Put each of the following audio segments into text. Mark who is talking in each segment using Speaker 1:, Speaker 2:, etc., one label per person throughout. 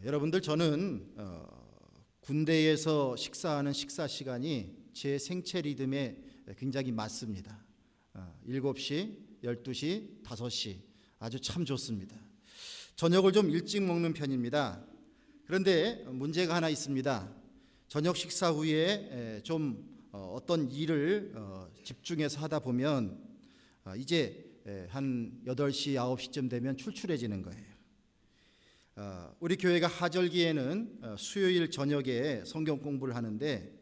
Speaker 1: 여러분들 저는 군대에서 식사하는 식사 시간이 제 생체 리듬에 굉장히 맞습니다. 7시, 12시, 5시 아주 참 좋습니다. 저녁을 좀 일찍 먹는 편입니다. 그런데 문제가 하나 있습니다. 저녁 식사 후에 좀 어떤 일을 집중해서 하다 보면 이제 한 8시, 9시쯤 되면 출출해지는 거예요. 우리 교회가 하절기에는 수요일 저녁에 성경 공부를 하는데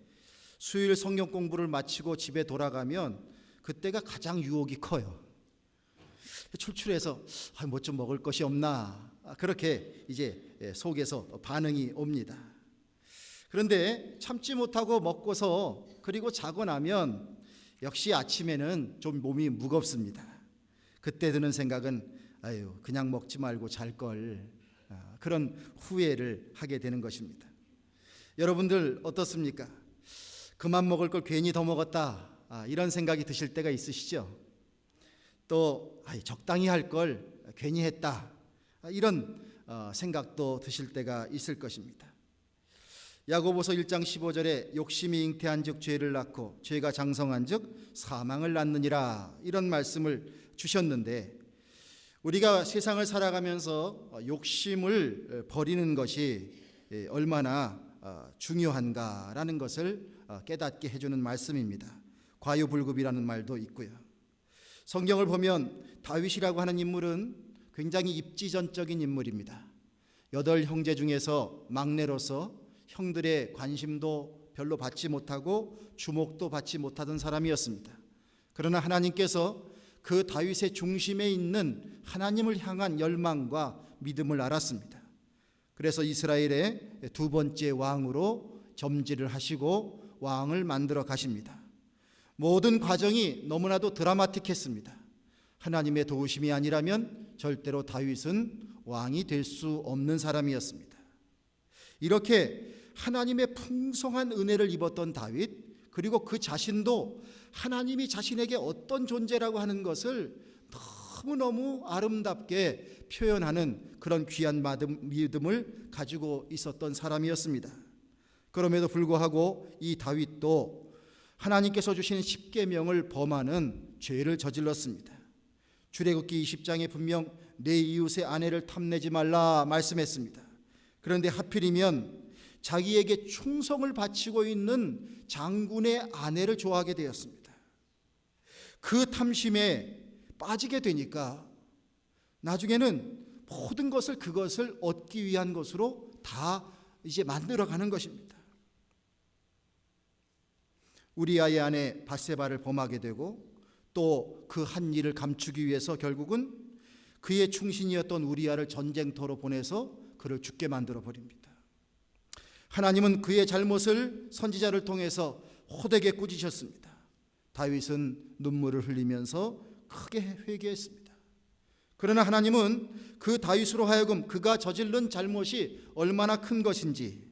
Speaker 1: 수요일 성경 공부를 마치고 집에 돌아가면 그때가 가장 유혹이 커요. 출출해서 뭐 좀 먹을 것이 없나 그렇게 이제 속에서 반응이 옵니다. 그런데 참지 못하고 먹고서 그리고 자고 나면 역시 아침에는 좀 몸이 무겁습니다. 그때 드는 생각은 그냥 먹지 말고 잘 걸, 그런 후회를 하게 되는 것입니다. 여러분들 어떻습니까? 그만 먹을 걸 괜히 더 먹었다, 이런 생각이 드실 때가 있으시죠? 또 적당히 할 걸 괜히 했다, 이런 생각도 드실 때가 있을 것입니다. 야고보서 1장 15절에 욕심이 잉태한즉 죄를 낳고 죄가 장성한즉 사망을 낳느니라, 이런 말씀을 주셨는데 우리가 세상을 살아가면서 욕심을 버리는 것이 얼마나 중요한가라는 것을 깨닫게 해주는 말씀입니다. 과유불급이라는 말도 있고요. 성경을 보면 다윗이라고 하는 인물은 굉장히 입지전적인 인물입니다. 8 형제 중에서 막내로서 형들의 관심도 별로 받지 못하고 주목도 받지 못하던 사람이었습니다. 그러나 하나님께서 그 다윗의 중심에 있는 하나님을 향한 열망과 믿음을 알았습니다. 그래서 이스라엘의 2번째 왕으로 점지를 하시고 왕을 만들어 가십니다. 모든 과정이 너무나도 드라마틱했습니다. 하나님의 도우심이 아니라면 절대로 다윗은 왕이 될 수 없는 사람이었습니다. 이렇게 하나님의 풍성한 은혜를 입었던 다윗, 그리고 그 자신도 하나님이 자신에게 어떤 존재라고 하는 것을 너무너무 아름답게 표현하는 그런 귀한 믿음을 가지고 있었던 사람이었습니다. 그럼에도 불구하고 이 다윗도 하나님께서 주신 십계명을 범하는 죄를 저질렀습니다. 출애굽기 20장에 분명 내 이웃의 아내를 탐내지 말라 말씀했습니다. 그런데 하필이면 자기에게 충성을 바치고 있는 장군의 아내를 좋아하게 되었습니다. 그 탐심에 빠지게 되니까 나중에는 모든 것을 그것을 얻기 위한 것으로 다 이제 만들어가는 것입니다. 우리아의 아내 밧세바를 범하게 되고 또 그 한 일을 감추기 위해서 결국은 그의 충신이었던 우리아를 전쟁터로 보내서 그를 죽게 만들어 버립니다. 하나님은 그의 잘못을 선지자를 통해서 호되게 꾸짖으셨습니다. 다윗은 눈물을 흘리면서 크게 회개했습니다. 그러나 하나님은 그 다윗으로 하여금 그가 저지른 잘못이 얼마나 큰 것인지,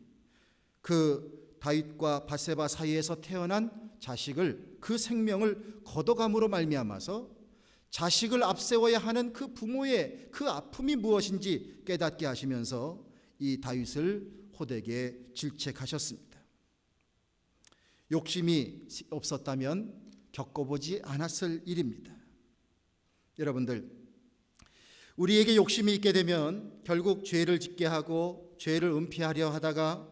Speaker 1: 그 다윗과 밧세바 사이에서 태어난 자식을, 그 생명을 걷어감으로 말미암아서 자식을 앞세워야 하는 그 부모의 그 아픔이 무엇인지 깨닫게 하시면서 이 다윗을 호되게 질책하셨습니다. 욕심이 없었다면 겪어보지 않았을 일입니다. 여러분들, 우리에게 욕심이 있게 되면 결국 죄를 짓게 하고 죄를 은폐하려 하다가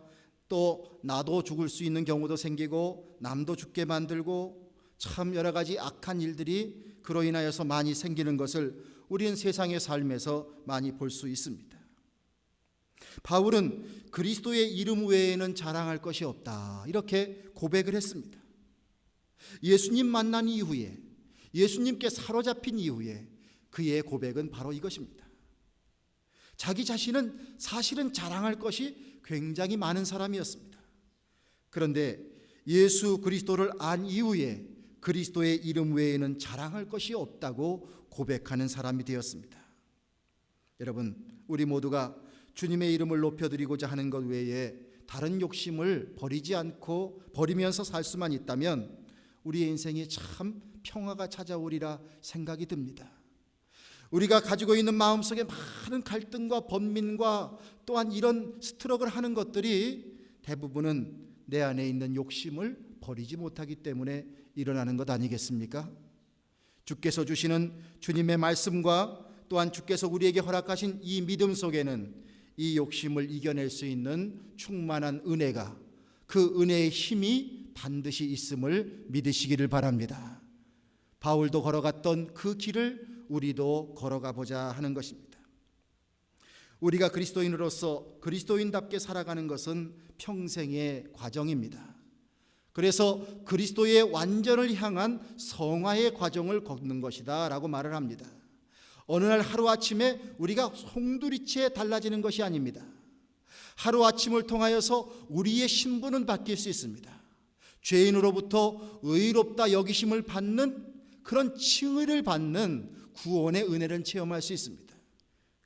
Speaker 1: 또 나도 죽을 수 있는 경우도 생기고 남도 죽게 만들고 참 여러 가지 악한 일들이 그로 인하여서 많이 생기는 것을 우리는 세상의 삶에서 많이 볼 수 있습니다. 바울은 그리스도의 이름 외에는 자랑할 것이 없다, 이렇게 고백을 했습니다. 예수님 만난 이후에, 예수님께 사로잡힌 이후에 그의 고백은 바로 이것입니다. 자기 자신은 사실은 자랑할 것이 굉장히 많은 사람이었습니다. 그런데 예수 그리스도를 안 이후에 그리스도의 이름 외에는 자랑할 것이 없다고 고백하는 사람이 되었습니다. 여러분, 우리 모두가 주님의 이름을 높여드리고자 하는 것 외에 다른 욕심을 버리지 않고 버리면서 살 수만 있다면 우리의 인생에 참 평화가 찾아오리라 생각이 듭니다. 우리가 가지고 있는 마음속에 많은 갈등과 번민과 또한 이런 스트럭을 하는 것들이 대부분은 내 안에 있는 욕심을 버리지 못하기 때문에 일어나는 것 아니겠습니까? 주께서 주시는 주님의 말씀과 또한 주께서 우리에게 허락하신 이 믿음 속에는 이 욕심을 이겨낼 수 있는 충만한 은혜가, 그 은혜의 힘이 반드시 있음을 믿으시기를 바랍니다. 바울도 걸어갔던 그 길을 우리도 걸어가 보자 하는 것입니다. 우리가 그리스도인으로서 그리스도인답게 살아가는 것은 평생의 과정입니다. 그래서 그리스도의 완전을 향한 성화의 과정을 걷는 것이다 라고 말을 합니다. 어느 날 하루아침에 우리가 송두리째 달라지는 것이 아닙니다. 하루아침을 통하여서 우리의 신분은 바뀔 수 있습니다. 죄인으로부터 의롭다 여기심을 받는 그런 칭의를 받는 구원의 은혜를 체험할 수 있습니다.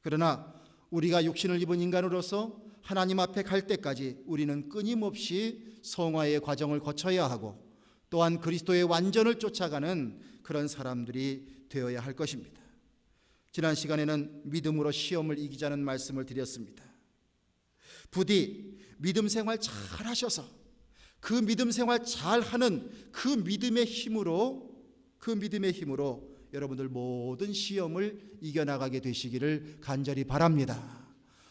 Speaker 1: 그러나 우리가 육신을 입은 인간으로서 하나님 앞에 갈 때까지 우리는 끊임없이 성화의 과정을 거쳐야 하고 또한 그리스도의 완전을 쫓아가는 그런 사람들이 되어야 할 것입니다. 지난 시간에는 믿음으로 시험을 이기자는 말씀을 드렸습니다. 부디 믿음 생활 잘 하셔서 그 믿음 생활 잘 하는 그 믿음의 힘으로 여러분들 모든 시험을 이겨나가게 되시기를 간절히 바랍니다.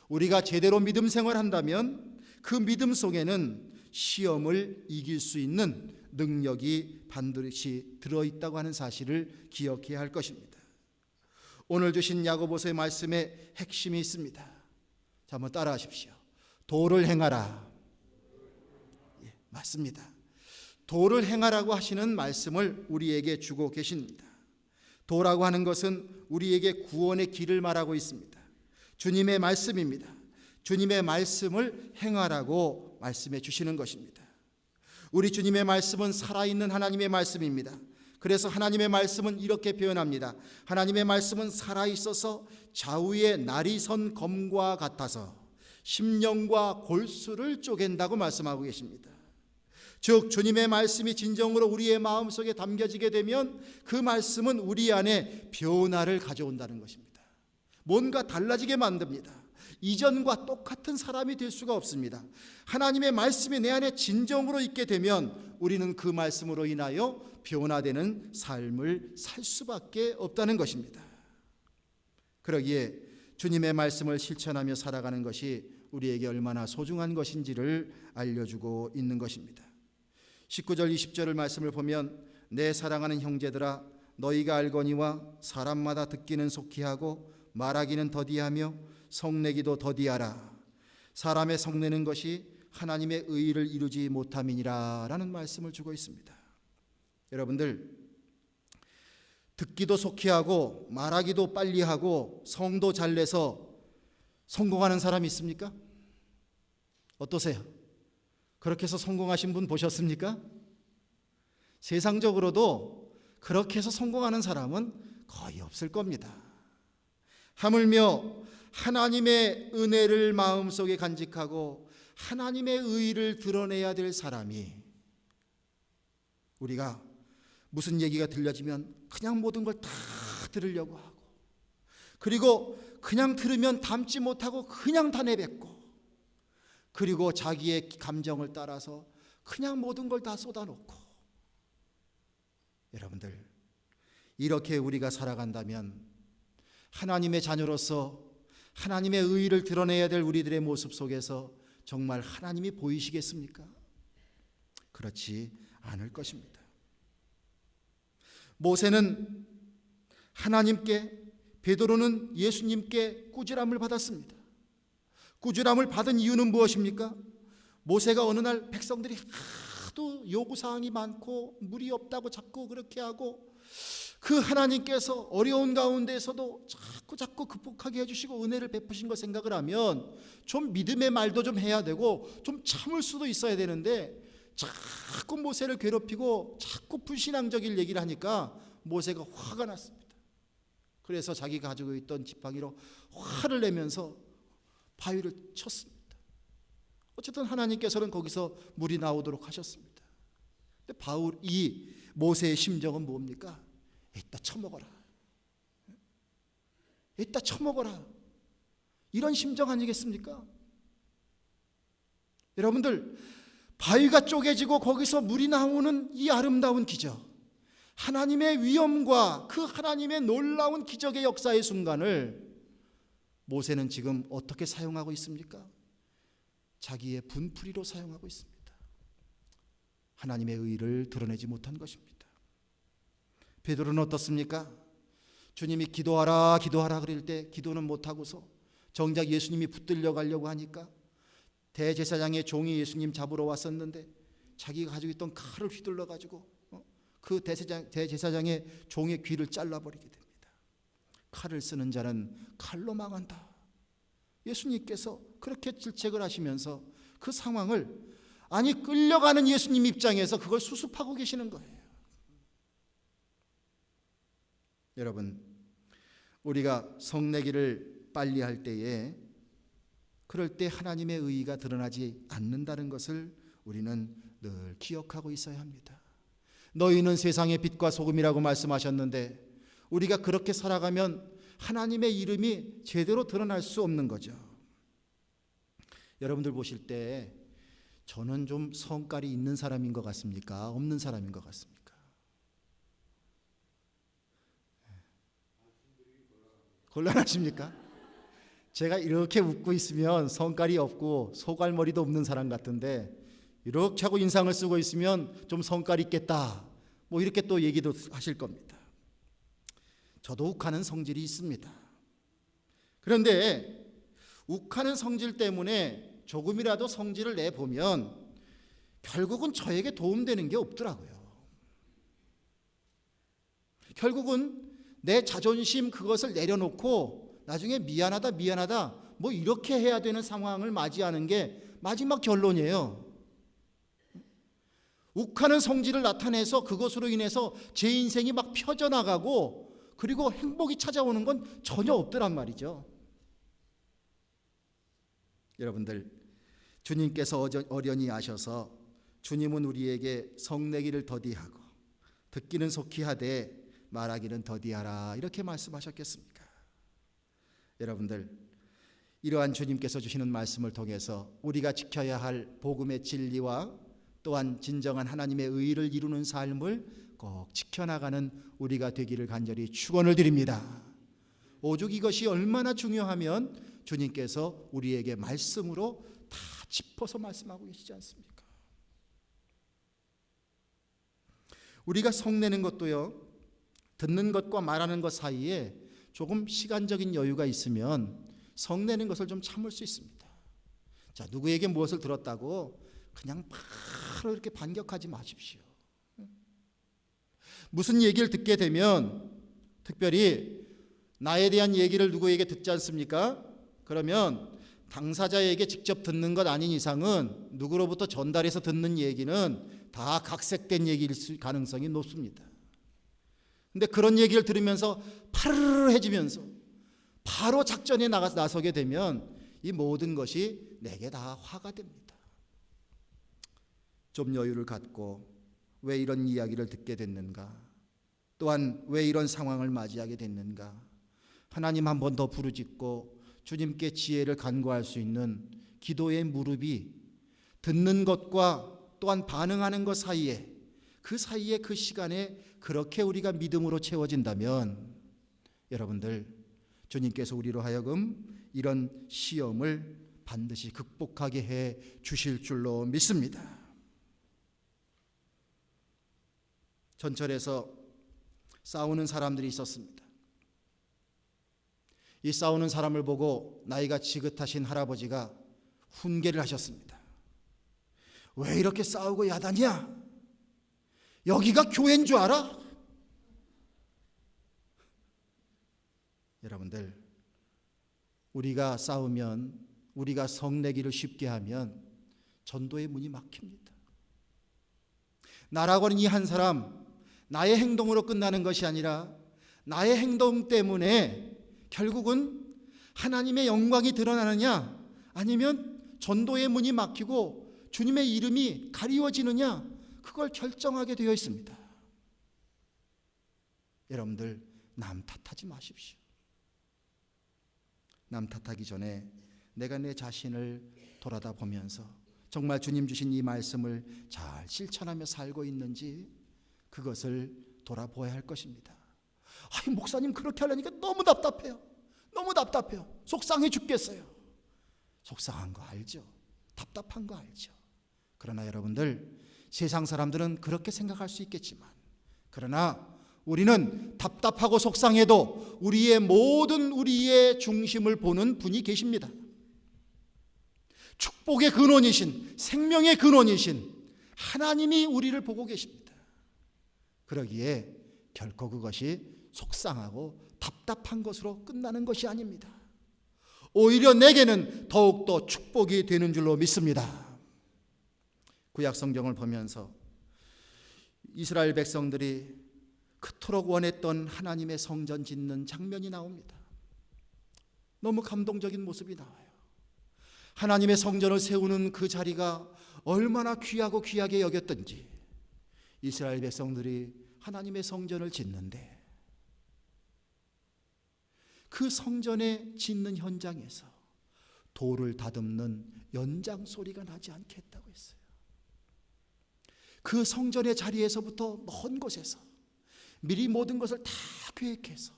Speaker 1: 우리가 제대로 믿음 생활한다면 그 믿음 속에는 시험을 이길 수 있는 능력이 반드시 들어있다고 하는 사실을 기억해야 할 것입니다. 오늘 주신 야고보서의 말씀에 핵심이 있습니다. 자, 한번 따라 하십시오. 도를 행하라. 예, 맞습니다. 도를 행하라고 하시는 말씀을 우리에게 주고 계십니다. 도라고 하는 것은 우리에게 구원의 길을 말하고 있습니다. 주님의 말씀입니다. 주님의 말씀을 행하라고 말씀해 주시는 것입니다. 우리 주님의 말씀은 살아있는 하나님의 말씀입니다. 그래서 하나님의 말씀은 이렇게 표현합니다. 하나님의 말씀은 살아있어서 좌우의 날이 선 검과 같아서 심령과 골수를 쪼갠다고 말씀하고 계십니다. 즉 주님의 말씀이 진정으로 우리의 마음속에 담겨지게 되면 그 말씀은 우리 안에 변화를 가져온다는 것입니다. 뭔가 달라지게 만듭니다. 이전과 똑같은 사람이 될 수가 없습니다. 하나님의 말씀이 내 안에 진정으로 있게 되면 우리는 그 말씀으로 인하여 변화되는 삶을 살 수밖에 없다는 것입니다. 그러기에 주님의 말씀을 실천하며 살아가는 것이 우리에게 얼마나 소중한 것인지를 알려주고 있는 것입니다. 19절 20절을 말씀을 보면 내 사랑하는 형제들아 너희가 알거니와 사람마다 듣기는 속히 하고 말하기는 더디하며 성내기도 더디하라. 사람의 성내는 것이 하나님의 의의를 이루지 못함이니라 라는 말씀을 주고 있습니다. 여러분들 듣기도 속히 하고 말하기도 빨리 하고 성도 잘 내서 성공하는 사람이 있습니까? 어떠세요? 그렇게 해서 성공하신 분 보셨습니까? 세상적으로도 그렇게 해서 성공하는 사람은 거의 없을 겁니다. 하물며 하나님의 은혜를 마음속에 간직하고 하나님의 의의를 드러내야 될 사람이, 우리가 무슨 얘기가 들려지면 그냥 모든 걸 다 들으려고 하고, 그리고 그냥 들으면 담지 못하고 그냥 다 내뱉고, 그리고 자기의 감정을 따라서 그냥 모든 걸 다 쏟아놓고, 여러분들 이렇게 우리가 살아간다면 하나님의 자녀로서 하나님의 의의를 드러내야 될 우리들의 모습 속에서 정말 하나님이 보이시겠습니까? 그렇지 않을 것입니다. 모세는 하나님께, 베드로는 예수님께 꾸지람을 받았습니다. 꾸지람을 받은 이유는 무엇입니까? 모세가 어느 날 백성들이 하도 요구사항이 많고 물이 없다고 자꾸 그렇게 하고, 그 하나님께서 어려운 가운데에서도 자꾸 극복하게 해주시고 은혜를 베푸신 것 생각을 하면 좀 믿음의 말도 좀 해야 되고 좀 참을 수도 있어야 되는데, 자꾸 모세를 괴롭히고 자꾸 불신앙적인 얘기를 하니까 모세가 화가 났습니다. 그래서 자기가 가지고 있던 지팡이로 화를 내면서 바위를 쳤습니다. 어쨌든 하나님께서는 거기서 물이 나오도록 하셨습니다. 근데 이 모세의 심정은 뭡니까? 이따 처먹어라. 이따 처먹어라, 이런 심정 아니겠습니까? 여러분들, 바위가 쪼개지고 거기서 물이 나오는 이 아름다운 기적, 하나님의 위엄과 그 하나님의 놀라운 기적의 역사의 순간을 모세는 지금 어떻게 사용하고 있습니까? 자기의 분풀이로 사용하고 있습니다. 하나님의 의를 드러내지 못한 것입니다. 베드로는 어떻습니까? 주님이 기도하라 기도하라 그럴 때 기도는 못하고서 정작 예수님이 붙들려 가려고 하니까 대제사장의 종이 예수님 잡으러 왔었는데 자기가 가지고 있던 칼을 휘둘러 가지고 그 대제사장의 종의 귀를 잘라버리게 됩니다. 칼을 쓰는 자는 칼로 망한다. 예수님께서 그렇게 질책을 하시면서 그 상황을, 아니 끌려가는 예수님 입장에서 그걸 수습하고 계시는 거예요. 여러분, 우리가 성내기를 빨리 할 때에 그럴 때 하나님의 의의가 드러나지 않는다는 것을 우리는 늘 기억하고 있어야 합니다. 너희는 세상의 빛과 소금이라고 말씀하셨는데 우리가 그렇게 살아가면 하나님의 이름이 제대로 드러날 수 없는 거죠. 여러분들 보실 때 저는 좀 성깔이 있는 사람인 것 같습니까? 없는 사람인 것 같습니까? 곤란하십니까? 제가 이렇게 웃고 있으면 성깔이 없고 소갈머리도 없는 사람 같은데 이렇게 하고 인상을 쓰고 있으면 좀 성깔 있겠다, 뭐 이렇게 또 얘기도 하실 겁니다. 저도 욱하는 성질이 있습니다. 그런데 욱하는 성질 때문에 조금이라도 성질을 내보면 결국은 저에게 도움되는 게 없더라고요. 결국은 내 자존심 그것을 내려놓고 나중에 미안하다 뭐 이렇게 해야 되는 상황을 맞이하는 게 마지막 결론이에요. 욱하는 성질을 나타내서 그것으로 인해서 제 인생이 막 펴져나가고 그리고 행복이 찾아오는 건 전혀 없더란 말이죠. 여러분들, 주님께서 어련히 아셔서 주님은 우리에게 성내기를 더디하고 듣기는 속히 하되 말하기는 더디하라, 이렇게 말씀하셨겠습니까? 여러분들, 이러한 주님께서 주시는 말씀을 통해서 우리가 지켜야 할 복음의 진리와 또한 진정한 하나님의 의를 이루는 삶을 꼭 지켜나가는 우리가 되기를 간절히 축원을 드립니다. 오죽 이것이 얼마나 중요하면 주님께서 우리에게 말씀으로 다 짚어서 말씀하고 계시지 않습니까? 우리가 성내는 것도요, 듣는 것과 말하는 것 사이에 조금 시간적인 여유가 있으면 성내는 것을 좀 참을 수 있습니다. 자, 누구에게 무엇을 들었다고 그냥 바로 이렇게 반격하지 마십시오. 무슨 얘기를 듣게 되면, 특별히 나에 대한 얘기를 누구에게 듣지 않습니까? 그러면 당사자에게 직접 듣는 것 아닌 이상은 누구로부터 전달해서 듣는 얘기는 다 각색된 얘기일 가능성이 높습니다. 근데 그런 얘기를 들으면서 파르르해지면서 바로 작전에 나서게 되면 이 모든 것이 내게 다 화가 됩니다. 좀 여유를 갖고 왜 이런 이야기를 듣게 됐는가, 또한 왜 이런 상황을 맞이하게 됐는가, 하나님 한 번 더 부르짖고 주님께 지혜를 간구할 수 있는 기도의 무릎이 듣는 것과 또한 반응하는 것 사이에, 그 사이에 그 시간에 그렇게 우리가 믿음으로 채워진다면 여러분들, 주님께서 우리로 하여금 이런 시험을 반드시 극복하게 해 주실 줄로 믿습니다. 전철에서 싸우는 사람들이 있었습니다. 이 싸우는 사람을 보고 나이가 지긋하신 할아버지가 훈계를 하셨습니다. 왜 이렇게 싸우고 야단이야? 여기가 교회인 줄 알아? 여러분들, 우리가 싸우면, 우리가 성내기를 쉽게 하면 전도의 문이 막힙니다. 나라고 하는 이 한 사람, 나의 행동으로 끝나는 것이 아니라 나의 행동 때문에 결국은 하나님의 영광이 드러나느냐, 아니면 전도의 문이 막히고 주님의 이름이 가리워지느냐, 그걸 결정하게 되어 있습니다. 여러분들, 남 탓하지 마십시오. 남 탓하기 전에 내가 내 자신을 돌아다 보면서 정말 주님 주신 이 말씀을 잘 실천하며 살고 있는지 그것을 돌아보아야 할 것입니다. 아이, 목사님 그렇게 하려니까 너무 답답해요. 너무 답답해요. 속상해 죽겠어요. 속상한 거 알죠? 답답한 거 알죠? 그러나 여러분들, 세상 사람들은 그렇게 생각할 수 있겠지만, 그러나 우리는 답답하고 속상해도 우리의 중심을 보는 분이 계십니다. 축복의 근원이신, 생명의 근원이신 하나님이 우리를 보고 계십니다. 그러기에 결코 그것이 속상하고 답답한 것으로 끝나는 것이 아닙니다. 오히려 내게는 더욱더 축복이 되는 줄로 믿습니다. 구약 성경을 보면서 이스라엘 백성들이 그토록 원했던 하나님의 성전 짓는 장면이 나옵니다. 너무 감동적인 모습이 나와요. 하나님의 성전을 세우는 그 자리가 얼마나 귀하고 귀하게 여겼던지 이스라엘 백성들이 하나님의 성전을 짓는데, 그 성전에 짓는 현장에서 돌을 다듬는 연장 소리가 나지 않겠다고 했어요. 그 성전의 자리에서부터 먼 곳에서 미리 모든 것을 다 계획해서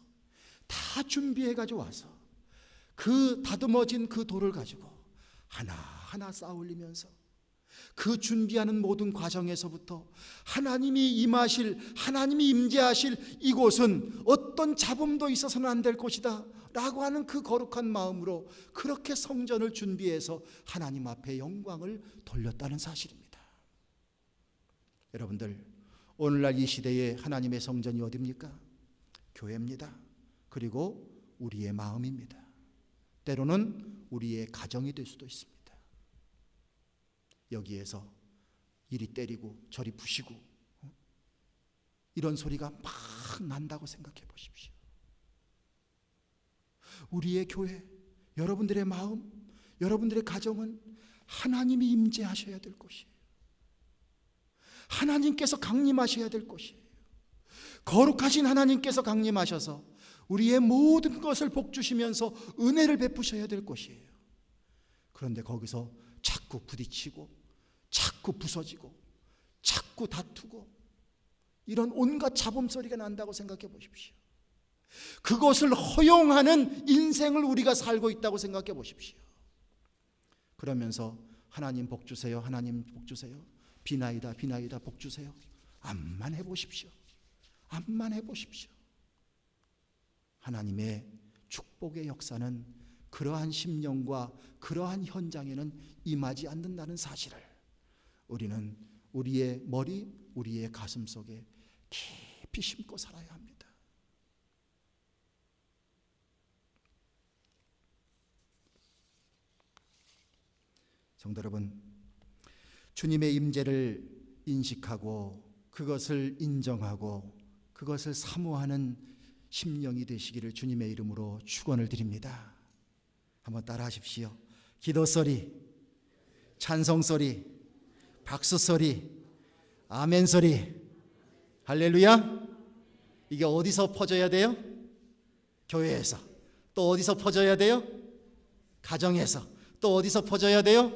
Speaker 1: 다 준비해 가지고 와서 그 다듬어진 그 돌을 가지고 하나하나 쌓아 올리면서 그 준비하는 모든 과정에서부터 하나님이 임하실, 하나님이 임재하실 이곳은 어떤 잡음도 있어서는 안 될 곳이다 라고 하는 그 거룩한 마음으로 그렇게 성전을 준비해서 하나님 앞에 영광을 돌렸다는 사실입니다. 여러분들, 오늘날 이 시대에 하나님의 성전이 어디입니까? 교회입니다. 그리고 우리의 마음입니다. 때로는 우리의 가정이 될 수도 있습니다. 여기에서 이리 때리고 저리 부시고 이런 소리가 막 난다고 생각해 보십시오. 우리의 교회, 여러분들의 마음, 여러분들의 가정은 하나님이 임재하셔야 될 곳이에요. 하나님께서 강림하셔야 될 곳이에요. 거룩하신 하나님께서 강림하셔서 우리의 모든 것을 복주시면서 은혜를 베푸셔야 될 곳이에요. 그런데 거기서 자꾸 부딪히고 자꾸 부서지고 자꾸 다투고 이런 온갖 잡음 소리가 난다고 생각해 보십시오. 그것을 허용하는 인생을 우리가 살고 있다고 생각해 보십시오. 그러면서 하나님 복 주세요, 하나님 복 주세요, 비나이다 비나이다 복 주세요. 암만 해보십시오. 암만 해보십시오. 하나님의 축복의 역사는 그러한 심령과 그러한 현장에는 임하지 않는다는 사실을 우리는 우리의 머리, 우리의 가슴 속에 깊이 심고 살아야 합니다. 성도 여러분, 주님의 임재를 인식하고 그것을 인정하고 그것을 사모하는 심령이 되시기를 주님의 이름으로 축원을 드립니다. 한번 따라 하십시오. 기도 소리, 찬송 소리, 박수 소리, 아멘 소리, 할렐루야. 이게 어디서 퍼져야 돼요? 교회에서. 또 어디서 퍼져야 돼요? 가정에서. 또 어디서 퍼져야 돼요?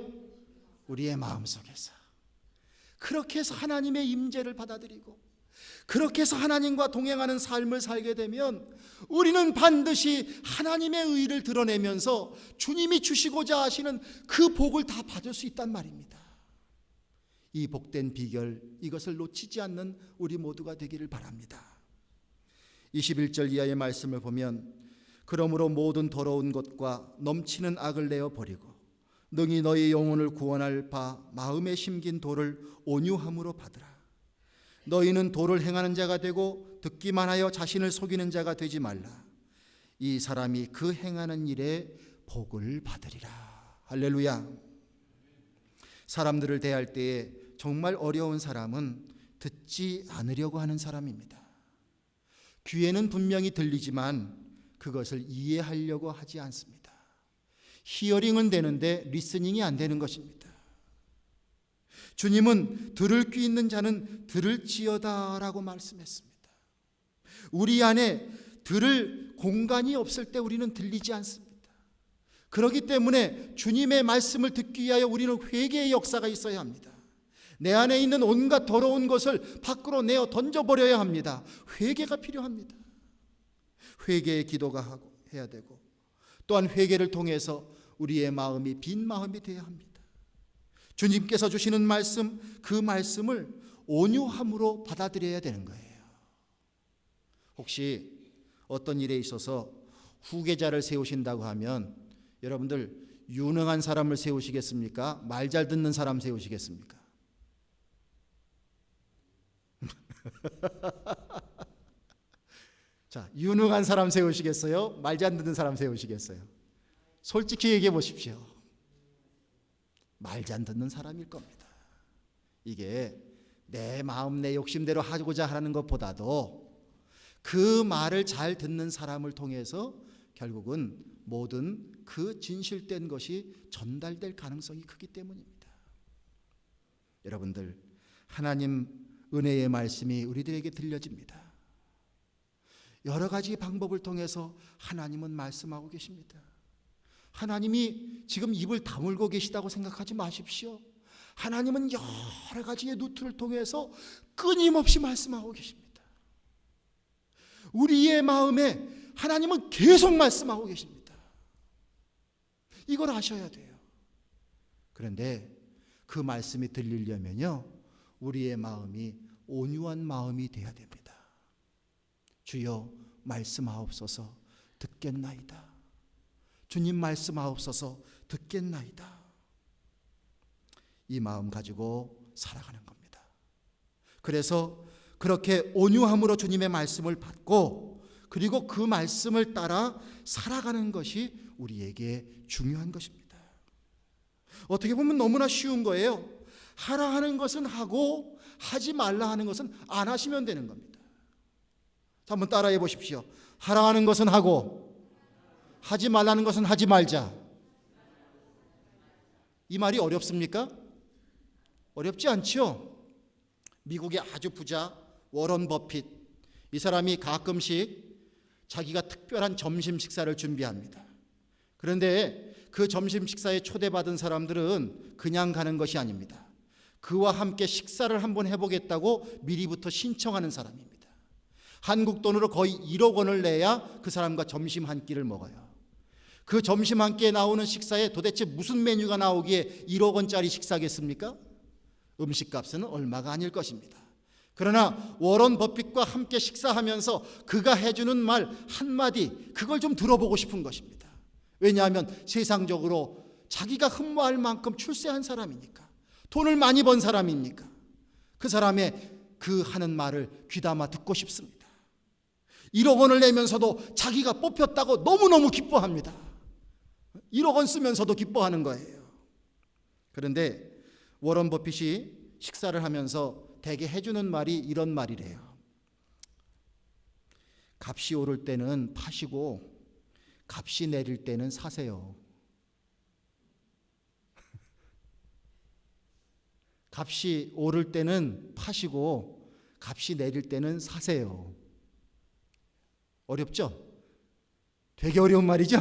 Speaker 1: 우리의 마음속에서. 그렇게 해서 하나님의 임재를 받아들이고 그렇게 해서 하나님과 동행하는 삶을 살게 되면 우리는 반드시 하나님의 의를 드러내면서 주님이 주시고자 하시는 그 복을 다 받을 수 있단 말입니다. 이 복된 비결, 이것을 놓치지 않는 우리 모두가 되기를 바랍니다. 21절 이하의 말씀을 보면, 그러므로 모든 더러운 것과 넘치는 악을 내어 버리고 능히 너희 영혼을 구원할 바 마음에 심긴 도를 온유함으로 받으라. 너희는 도를 행하는 자가 되고 듣기만 하여 자신을 속이는 자가 되지 말라. 이 사람이 그 행하는 일에 복을 받으리라. 할렐루야. 사람들을 대할 때에 정말 어려운 사람은 듣지 않으려고 하는 사람입니다. 귀에는 분명히 들리지만 그것을 이해하려고 하지 않습니다. 히어링은 되는데 리스닝이 안 되는 것입니다. 주님은 들을 귀 있는 자는 들을지어다라고 말씀했습니다. 우리 안에 들을 공간이 없을 때 우리는 들리지 않습니다. 그렇기 때문에 주님의 말씀을 듣기 위하여 우리는 회개의 역사가 있어야 합니다. 내 안에 있는 온갖 더러운 것을 밖으로 내어 던져버려야 합니다. 회개가 필요합니다. 회개의 기도가 해야 되고, 또한 회개를 통해서 우리의 마음이 빈 마음이 되어야 합니다. 주님께서 주시는 말씀, 그 말씀을 온유함으로 받아들여야 되는 거예요. 혹시 어떤 일에 있어서 후계자를 세우신다고 하면 여러분들 유능한 사람을 세우시겠습니까? 말 잘 듣는 사람 세우시겠습니까? 자, 유능한 사람 세우시겠어요? 말 잘 듣는 사람 세우시겠어요? 솔직히 얘기해 보십시오. 말 잘 듣는 사람일 겁니다. 이게 내 마음 내 욕심대로 하고자 하는 것보다도 그 말을 잘 듣는 사람을 통해서 결국은 모든 그 진실된 것이 전달될 가능성이 크기 때문입니다. 여러분들, 하나님 은혜의 말씀이 우리들에게 들려집니다. 여러 가지 방법을 통해서 하나님은 말씀하고 계십니다. 하나님이 지금 입을 다물고 계시다고 생각하지 마십시오. 하나님은 여러 가지의 루트를 통해서 끊임없이 말씀하고 계십니다. 우리의 마음에 하나님은 계속 말씀하고 계십니다. 이걸 아셔야 돼요. 그런데 그 말씀이 들리려면요, 우리의 마음이 온유한 마음이 되어야 됩니다. 주여 말씀하옵소서, 듣겠나이다. 주님 말씀하옵소서, 듣겠나이다. 이 마음 가지고 살아가는 겁니다. 그래서 그렇게 온유함으로 주님의 말씀을 받고, 그리고 그 말씀을 따라 살아가는 것이 우리에게 중요한 것입니다. 어떻게 보면 너무나 쉬운 거예요. 하라 하는 것은 하고 하지 말라 하는 것은 안 하시면 되는 겁니다. 자, 한번 따라해 보십시오. 하라 하는 것은 하고 하지 말라는 것은 하지 말자. 이 말이 어렵습니까? 어렵지 않죠? 미국의 아주 부자 워런 버핏, 이 사람이 가끔씩 자기가 특별한 점심 식사를 준비합니다. 그런데 그 점심 식사에 초대받은 사람들은 그냥 가는 것이 아닙니다. 그와 함께 식사를 한번 해보겠다고 미리부터 신청하는 사람입니다. 한국 돈으로 거의 1억 원을 내야 그 사람과 점심 한 끼를 먹어요. 그 점심 한 끼에 나오는 식사에 도대체 무슨 메뉴가 나오기에 1억 원짜리 식사겠습니까? 음식값은 얼마가 아닐 것입니다. 그러나 워런 버핏과 함께 식사하면서 그가 해주는 말 한마디, 그걸 좀 들어보고 싶은 것입니다. 왜냐하면 세상적으로 자기가 흠모할 만큼 출세한 사람이니까, 돈을 많이 번 사람이니까 그 사람의 그 하는 말을 귀담아 듣고 싶습니다. 1억 원을 내면서도 자기가 뽑혔다고 너무너무 기뻐합니다. 1억 원 쓰면서도 기뻐하는 거예요. 그런데 워런 버핏이 식사를 하면서 대개 해주는 말이 이런 말이래요. 값이 오를 때는 파시고 값이 내릴 때는 사세요. 값이 오를 때는 파시고 값이 내릴 때는 사세요. 어렵죠? 되게 어려운 말이죠?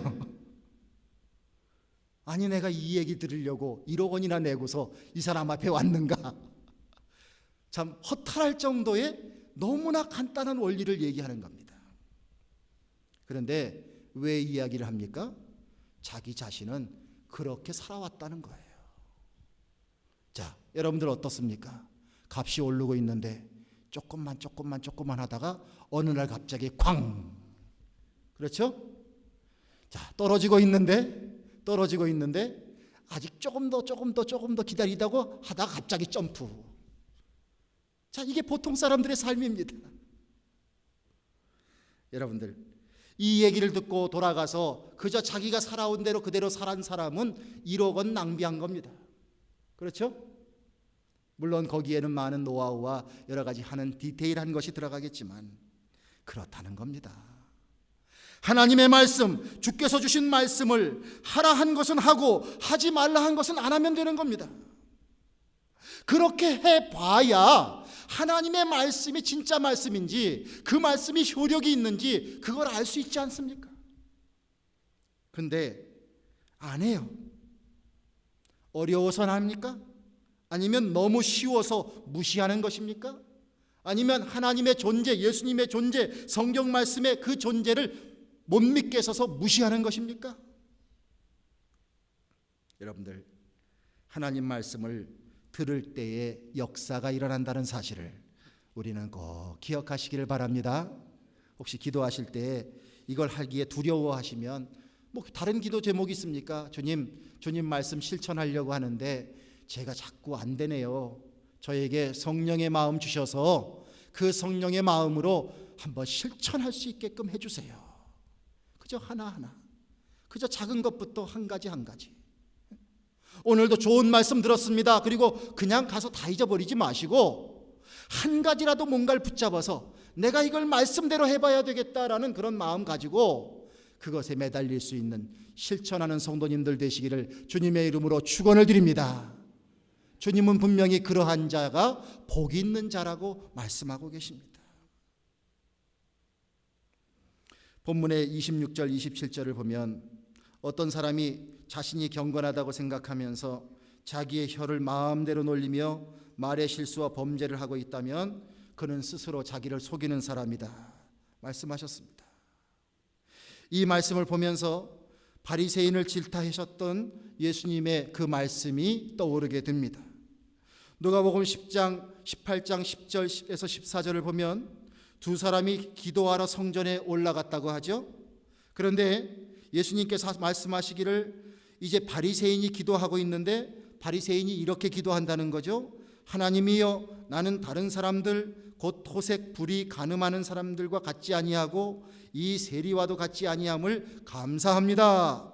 Speaker 1: 아니, 내가 이 얘기 들으려고 1억 원이나 내고서 이 사람 앞에 왔는가? 참 허탈할 정도의 너무나 간단한 원리를 얘기하는 겁니다. 그런데 왜 이야기를 합니까? 자기 자신은 그렇게 살아왔다는 거예요. 자, 여러분들 어떻습니까? 값이 오르고 있는데 조금만 하다가 어느 날 갑자기 쾅! 그렇죠? 자, 떨어지고 있는데 아직 조금 더 기다리다고 하다가 갑자기 점프. 자, 이게 보통 사람들의 삶입니다. 여러분들, 이 얘기를 듣고 돌아가서 그저 자기가 살아온 대로 그대로 살한 사람은 1억 원 낭비한 겁니다. 그렇죠? 물론 거기에는 많은 노하우와 여러 가지 하는 디테일한 것이 들어가겠지만 그렇다는 겁니다. 하나님의 말씀, 주께서 주신 말씀을 하라 한 것은 하고 하지 말라 한 것은 안 하면 되는 겁니다. 그렇게 해봐야 하나님의 말씀이 진짜 말씀인지, 그 말씀이 효력이 있는지 그걸 알 수 있지 않습니까? 근데 안 해요. 어려워서 합니까? 아니면 너무 쉬워서 무시하는 것입니까? 아니면 하나님의 존재, 예수님의 존재, 성경 말씀의 그 존재를 못 믿게 해서 무시하는 것입니까? 여러분들, 하나님 말씀을 들을 때에 역사가 일어난다는 사실을 우리는 꼭 기억하시기를 바랍니다. 혹시 기도하실 때 이걸 하기에 두려워하시면 다른 기도 제목이 있습니까? 주님 말씀 실천하려고 하는데 제가 자꾸 안 되네요. 저에게 성령의 마음 주셔서 그 성령의 마음으로 한번 실천할 수 있게끔 해주세요. 그저 하나하나, 그저 작은 것부터 한 가지 한 가지. 오늘도 좋은 말씀 들었습니다. 그리고 그냥 가서 다 잊어버리지 마시고 한 가지라도 뭔가를 붙잡아서 내가 이걸 말씀대로 해봐야 되겠다라는 그런 마음 가지고 그것에 매달릴 수 있는 실천하는 성도님들 되시기를 주님의 이름으로 축원을 드립니다. 주님은 분명히 그러한 자가 복이 있는 자라고 말씀하고 계십니다. 본문의 26절 27절을 보면 어떤 사람이 자신이 경건하다고 생각하면서 자기의 혀를 마음대로 놀리며 말의 실수와 범죄를 하고 있다면 그는 스스로 자기를 속이는 사람이다 말씀하셨습니다. 이 말씀을 보면서 바리새인을 질타하셨던 예수님의 그 말씀이 떠오르게 됩니다. 누가복음 10장 18장 10절에서 14절을 보면 두 사람이 기도하러 성전에 올라갔다고 하죠. 그런데 예수님께서 말씀하시기를 이제 바리새인이 기도하고 있는데 바리새인이 이렇게 기도한다는 거죠. 하나님이여, 나는 다른 사람들 곧 토색 불이 간음하는 사람들과 같지 아니하고 이 세리와도 같지 아니함을 감사합니다.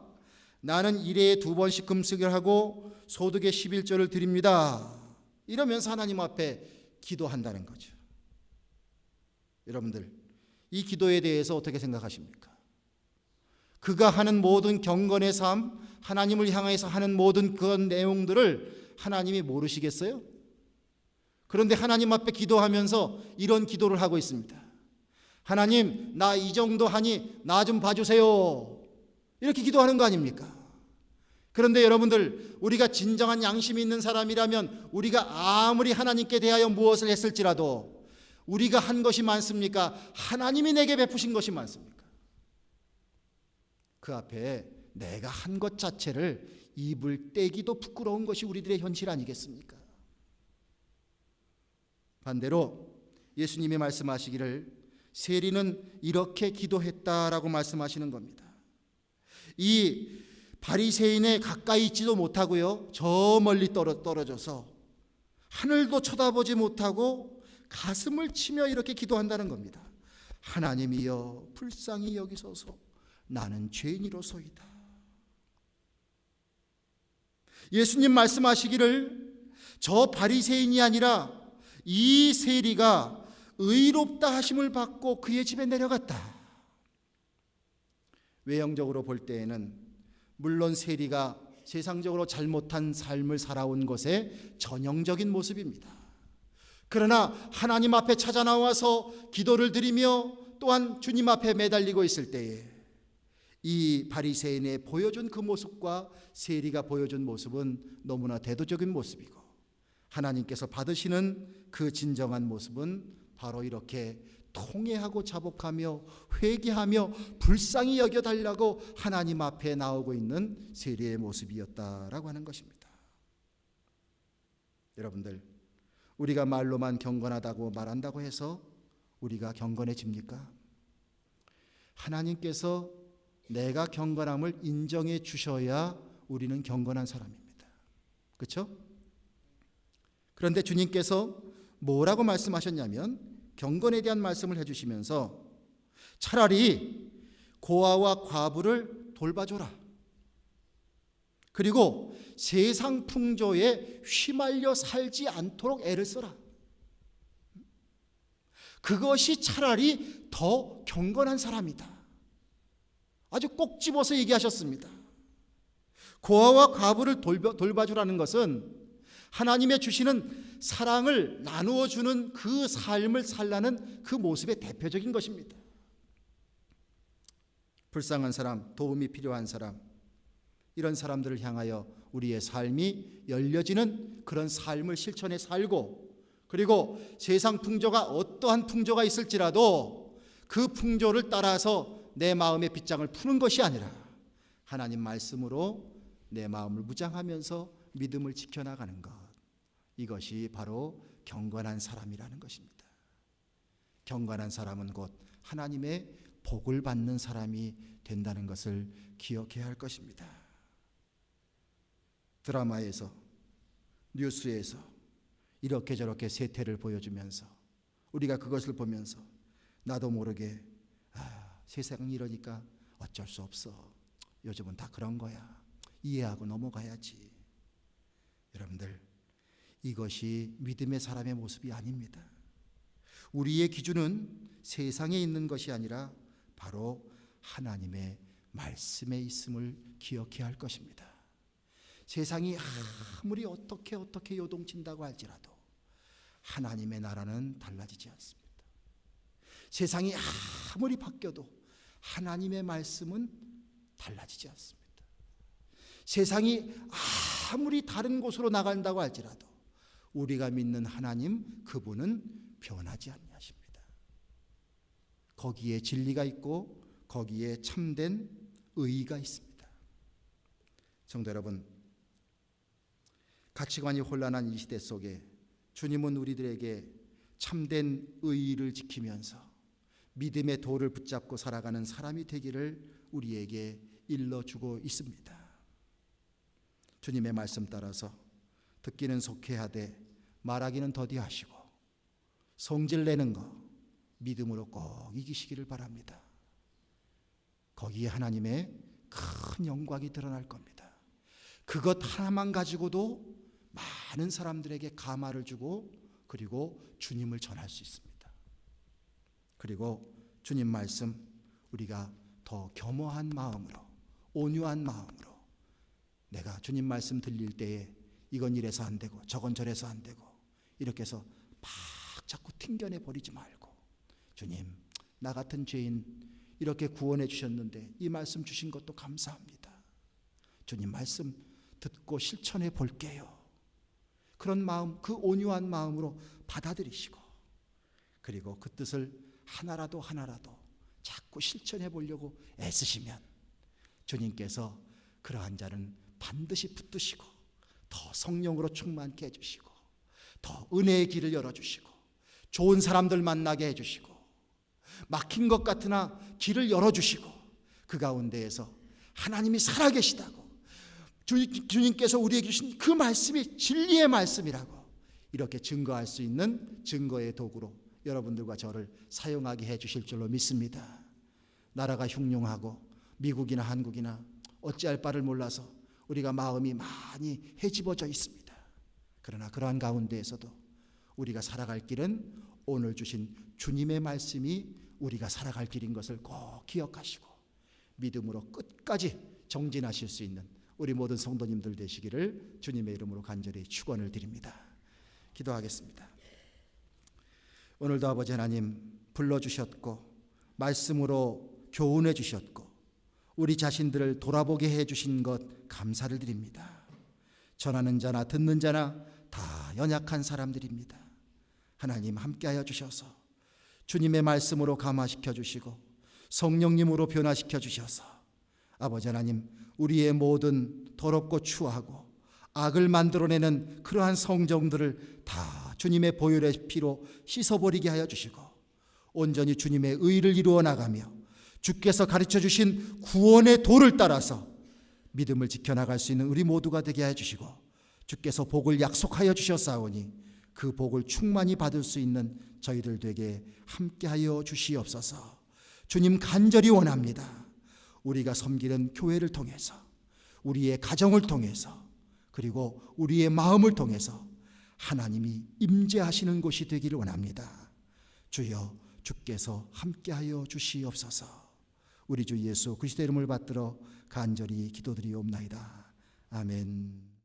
Speaker 1: 나는 일회에 2번씩 금식을 하고 소득의 11조를 드립니다. 이러면서 하나님 앞에 기도한다는 거죠. 여러분들, 이 기도에 대해서 어떻게 생각하십니까? 그가 하는 모든 경건의 삶, 하나님을 향해서 하는 모든 그런 내용들을 하나님이 모르시겠어요? 그런데 하나님 앞에 기도하면서 이런 기도를 하고 있습니다. 하나님, 나 이 정도 하니 나 좀 봐주세요. 이렇게 기도하는 거 아닙니까? 그런데 여러분들, 우리가 진정한 양심이 있는 사람이라면 우리가 아무리 하나님께 대하여 무엇을 했을지라도 우리가 한 것이 많습니까? 하나님이 내게 베푸신 것이 많습니까? 그 앞에 내가 한 것 자체를 입을 떼기도 부끄러운 것이 우리들의 현실 아니겠습니까? 반대로 예수님이 말씀하시기를 세리는 이렇게 기도했다라고 말씀하시는 겁니다. 이 바리새인에 가까이 있지도 못하고요, 저 멀리 떨어져서 하늘도 쳐다보지 못하고 가슴을 치며 이렇게 기도한다는 겁니다. 하나님이여, 불쌍히 여기소서, 나는 죄인이로소이다. 예수님 말씀하시기를 저 바리새인이 아니라 이 세리가 의롭다 하심을 받고 그의 집에 내려갔다. 외형적으로 볼 때에는 물론 세리가 세상적으로 잘못한 삶을 살아온 것의 전형적인 모습입니다. 그러나 하나님 앞에 찾아 나와서 기도를 드리며 또한 주님 앞에 매달리고 있을 때에 이 바리새인의 보여준 그 모습과 세리가 보여준 모습은 너무나 대조적인 모습이고, 하나님께서 받으시는 그 진정한 모습은 바로 이렇게 통회하고 자복하며 회개하며 불쌍히 여겨달라고 하나님 앞에 나오고 있는 세리의 모습이었다라고 하는 것입니다. 여러분들, 우리가 말로만 경건하다고 말한다고 해서 우리가 경건해집니까? 하나님께서 내가 경건함을 인정해 주셔야 우리는 경건한 사람입니다. 그렇죠? 그런데 주님께서 뭐라고 말씀하셨냐면 경건에 대한 말씀을 해주시면서 차라리 고아와 과부를 돌봐줘라. 그리고 세상 풍조에 휘말려 살지 않도록 애를 써라. 그것이 차라리 더 경건한 사람이다. 아주 꼭 집어서 얘기하셨습니다. 고아와 과부를 돌봐주라는 것은 하나님의 주시는 사랑을 나누어 주는 그 삶을 살라는 그 모습의 대표적인 것입니다. 불쌍한 사람, 도움이 필요한 사람, 이런 사람들을 향하여 우리의 삶이 열려지는 그런 삶을 실천해 살고, 그리고 세상 풍조가 어떠한 풍조가 있을지라도 그 풍조를 따라서 내 마음의 빗장을 푸는 것이 아니라 하나님 말씀으로 내 마음을 무장하면서 믿음을 지켜나가는 것, 이것이 바로 경건한 사람이라는 것입니다. 경건한 사람은 곧 하나님의 복을 받는 사람이 된다는 것을 기억해야 할 것입니다. 드라마에서, 뉴스에서 이렇게 저렇게 세태를 보여주면서 우리가 그것을 보면서 나도 모르게 세상이 이러니까 어쩔 수 없어, 요즘은 다 그런 거야, 이해하고 넘어가야지. 여러분들, 이것이 믿음의 사람의 모습이 아닙니다. 우리의 기준은 세상에 있는 것이 아니라 바로 하나님의 말씀에 있음을 기억해야 할 것입니다. 세상이 아무리 어떻게 요동친다고 할지라도 하나님의 나라는 달라지지 않습니다. 세상이 아무리 바뀌어도 하나님의 말씀은 달라지지 않습니다. 세상이 아무리 다른 곳으로 나간다고 할지라도 우리가 믿는 하나님, 그분은 변하지 아니하십니다. 거기에 진리가 있고 거기에 참된 의의가 있습니다. 성도 여러분, 가치관이 혼란한 이 시대 속에 주님은 우리들에게 참된 의의를 지키면서 믿음의 도를 붙잡고 살아가는 사람이 되기를 우리에게 일러주고 있습니다. 주님의 말씀 따라서 듣기는 속해하되 말하기는 더디하시고 성질내는 거 믿음으로 꼭 이기시기를 바랍니다. 거기에 하나님의 큰 영광이 드러날 겁니다. 그것 하나만 가지고도 많은 사람들에게 감화를 주고 그리고 주님을 전할 수 있습니다. 그리고 주님 말씀, 우리가 더 겸허한 마음으로, 온유한 마음으로, 내가 주님 말씀 들릴 때에 이건 이래서 안 되고 저건 저래서 안 되고 이렇게 해서 막 자꾸 튕겨내 버리지 말고, 주님, 나 같은 죄인 이렇게 구원해 주셨는데 이 말씀 주신 것도 감사합니다. 주님 말씀 듣고 실천해 볼게요. 그런 마음, 그 온유한 마음으로 받아들이시고, 그리고 그 뜻을 하나라도 자꾸 실천해 보려고 애쓰시면 주님께서 그러한 자는 반드시 붙드시고 더 성령으로 충만케 해주시고 더 은혜의 길을 열어주시고 좋은 사람들 만나게 해주시고 막힌 것 같으나 길을 열어주시고 그 가운데에서 하나님이 살아계시다고, 주님께서 우리에게 주신 그 말씀이 진리의 말씀이라고 이렇게 증거할 수 있는 증거의 도구로 여러분들과 저를 사용하게 해주실 줄로 믿습니다. 나라가 흉흉하고 미국이나 한국이나 어찌할 바를 몰라서 우리가 마음이 많이 헤집어져 있습니다. 그러나 그러한 가운데에서도 우리가 살아갈 길은 오늘 주신 주님의 말씀이 우리가 살아갈 길인 것을 꼭 기억하시고 믿음으로 끝까지 정진하실 수 있는 우리 모든 성도님들 되시기를 주님의 이름으로 간절히 축원을 드립니다. 기도하겠습니다. 오늘도 아버지 하나님 불러주셨고 말씀으로 교훈해 주셨고 우리 자신들을 돌아보게 해주신 것 감사를 드립니다. 전하는 자나 듣는 자나 다 연약한 사람들입니다. 하나님 함께하여 주셔서 주님의 말씀으로 감화시켜 주시고 성령님으로 변화시켜 주셔서 아버지 하나님 우리의 모든 더럽고 추하고 악을 만들어내는 그러한 성정들을 다 주님의 보혈의 피로 씻어버리게 하여 주시고 온전히 주님의 의를 이루어 나가며 주께서 가르쳐 주신 구원의 도를 따라서 믿음을 지켜나갈 수 있는 우리 모두가 되게 해주시고 주께서 복을 약속하여 주셨사오니 그 복을 충만히 받을 수 있는 저희들 되게 함께하여 주시옵소서. 주님 간절히 원합니다. 우리가 섬기는 교회를 통해서 우리의 가정을 통해서 그리고 우리의 마음을 통해서 하나님이 임재하시는 곳이 되기를 원합니다. 주여 주께서 함께하여 주시옵소서. 우리 주 예수 그리스도의 이름을 받들어 간절히 기도드리옵나이다. 아멘.